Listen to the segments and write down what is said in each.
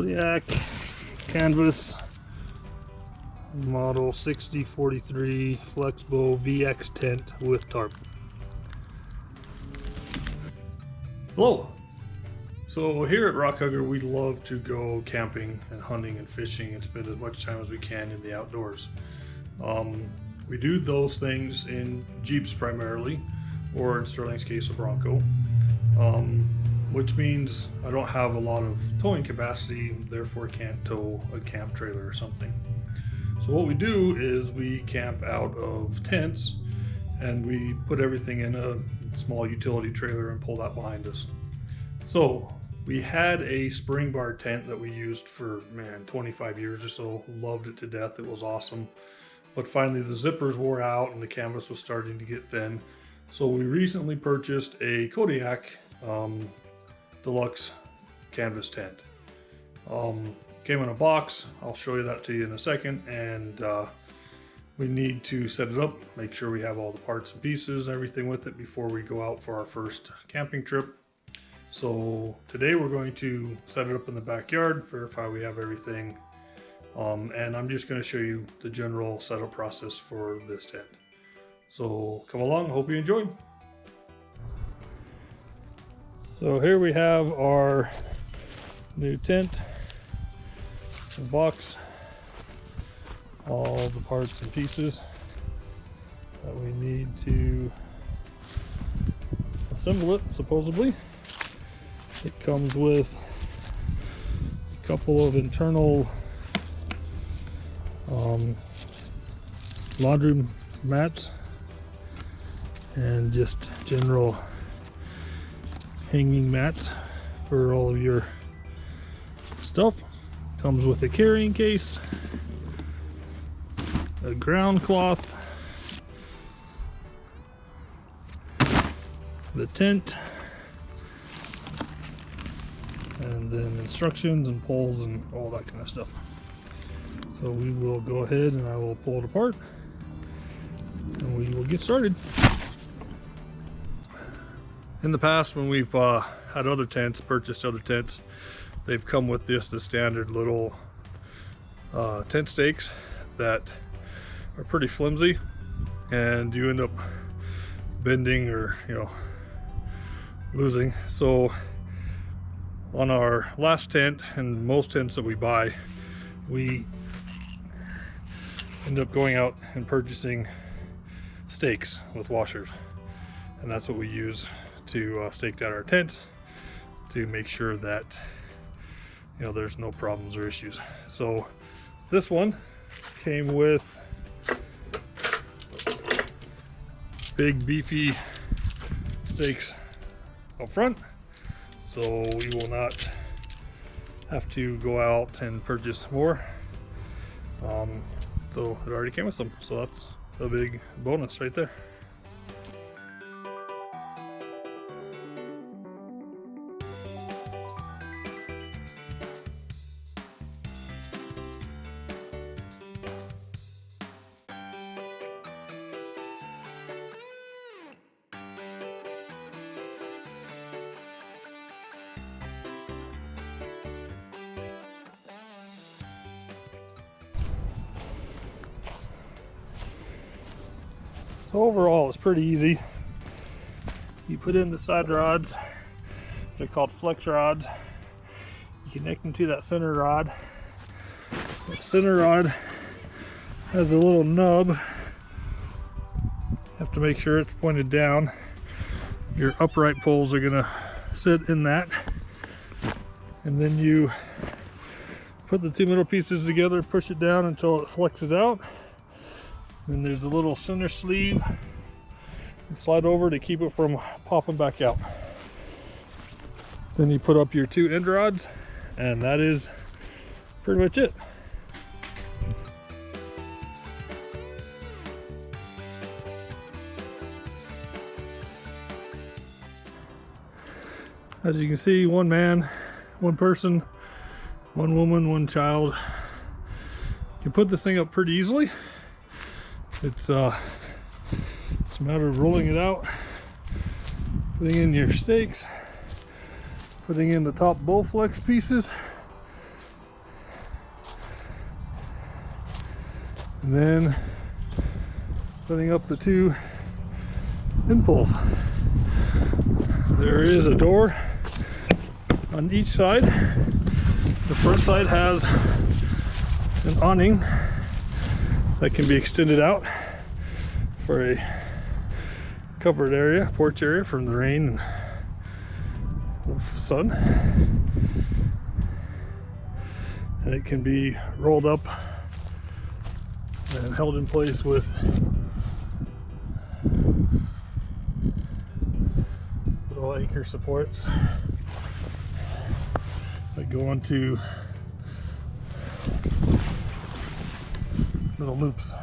Kodiak canvas model 6043 Flex Bow VX tent with tarp. Hello. So here at Rock Hugger, we love to go camping and hunting and fishing and spend as much time as we can in the outdoors. We do those things in Jeeps primarily, or in Sterling's case, a Bronco, which means I don't have a lot of towing capacity, therefore can't tow a camp trailer or something. So what we do is we camp out of tents and we put everything in a small utility trailer and pull that behind us. So we had a spring bar tent that we used for 25 years or so. Loved it to death. It was awesome. But finally the zippers wore out and the canvas was starting to get thin. So we recently purchased a Kodiak deluxe canvas tent. Came in a box. I'll show you that to you in a second. And we need to set it up, make sure we have all the parts and pieces, everything with it before we go out for our first camping trip. So today we're going to set it up in the backyard, verify we have everything. And I'm just going to show you the general setup process for this tent. So come along, hope you enjoy. So here we have our new tent, the box, all the parts and pieces that we need to assemble it, supposedly. It comes with a couple of internal laundry mats and just general hanging mats for all of your stuff. Comes with a carrying case, a ground cloth, the tent, and then instructions and poles and all that kind of stuff. So we will go ahead and I will pull it apart and we will get started. In the past, when we've had other tents, purchased other tents, they've come with the standard little tent stakes that are pretty flimsy, and you end up bending or losing. So on our last tent and most tents that we buy, we end up going out and purchasing stakes with washers, and that's what we use to stake down our tent to make sure that there's no problems or issues. So this one came with big beefy stakes up front, so we will not have to go out and purchase more. So it already came with some, so that's a big bonus right there. So overall, it's pretty easy. You put in the side rods. They're called flex rods. You connect them to that center rod. That center rod has a little nub. You have to make sure it's pointed down. Your upright poles are gonna sit in that. And then you put the two middle pieces together, push it down until it flexes out. Then there's a little center sleeve you slide over to keep it from popping back out. Then you put up your two end rods, and that is pretty much it. As you can see, one man, one person, one woman, one child. You can put this thing up pretty easily. It's a matter of rolling it out, putting in your stakes, putting in the top bow flex pieces, And then putting up the 2 end poles. There is a door on each side. The front side has an awning that can be extended out for a covered area, porch area from the rain and sun. And it can be rolled up and held in place with little anchor supports that go onto little loops,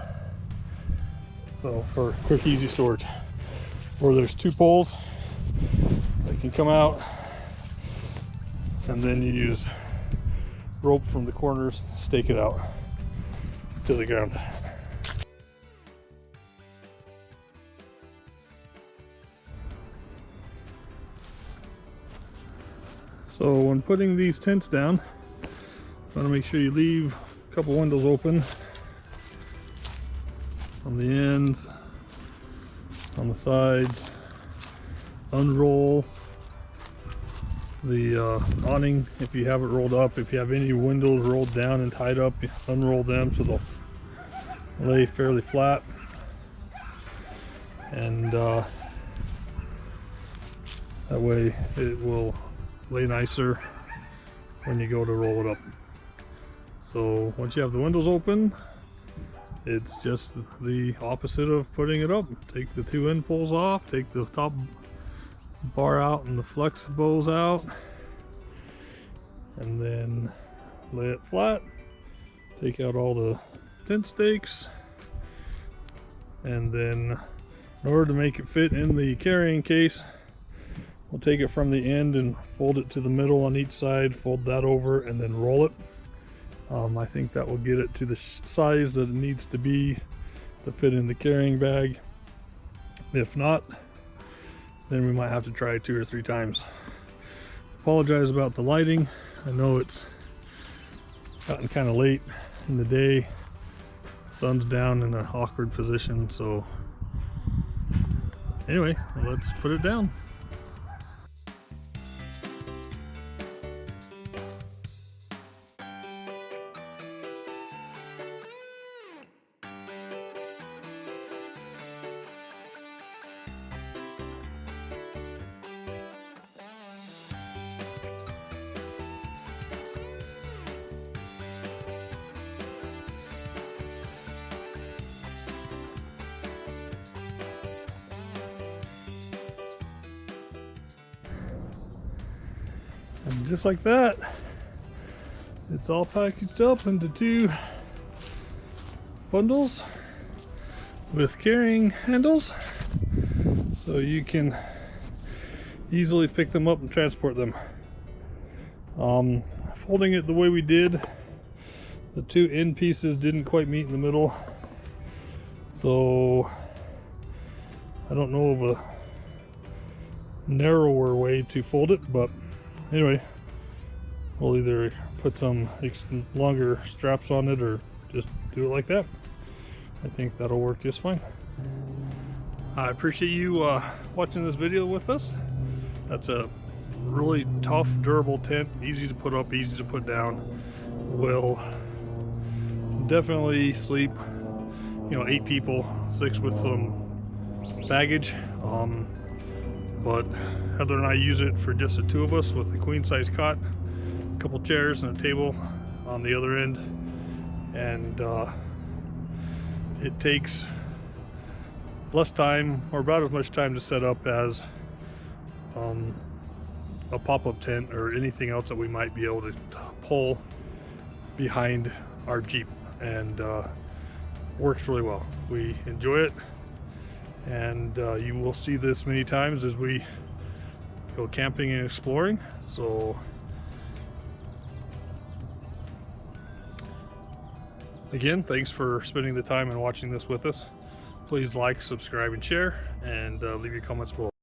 so for quick easy storage. Or there's 2 poles that can come out, and then you use rope from the corners, stake it out to the ground. So when putting these tents down, you want to make sure you leave a couple windows open on the ends, on the sides. Unroll the awning if you have it rolled up. If you have any windows rolled down and tied up, you unroll them so they'll lay fairly flat. And that way it will lay nicer when you go to roll it up. So once you have the windows open, it's just the opposite of putting it up. Take the 2 end poles off, take the top bar out and the flex bows out, and then lay it flat. Take out all the tent stakes, and then in order to make it fit in the carrying case, we'll take it from the end and fold it to the middle on each side, fold that over, and then roll it. I think that will get it to the size that it needs to be to fit in the carrying bag. If not, then we might have to try it 2 or 3 times. Apologize about the lighting. I know it's gotten kind of late in the day. The sun's down in an awkward position, so anyway, let's put it down. And just like that, it's all packaged up into 2 bundles with carrying handles, so you can easily pick them up and transport them. Folding it the way we did, the 2 end pieces didn't quite meet in the middle, so I don't know of a narrower way to fold it, but anyway, we'll either put some longer straps on it or just do it like that. I think that'll work just fine. I appreciate you watching this video with us. That's a really tough, durable tent, easy to put up, easy to put down. Will definitely sleep, 8 people, 6 with some baggage. But Heather and I use it for just the 2 of us with the queen size cot, a couple chairs and a table on the other end, and it takes less time, or about as much time, to set up as a pop-up tent or anything else that we might be able to pull behind our Jeep, and works really well. We enjoy it. And you will see this many times as we go camping and exploring. So again, thanks for spending the time and watching this with us. Please like, subscribe, and share, and leave your comments below.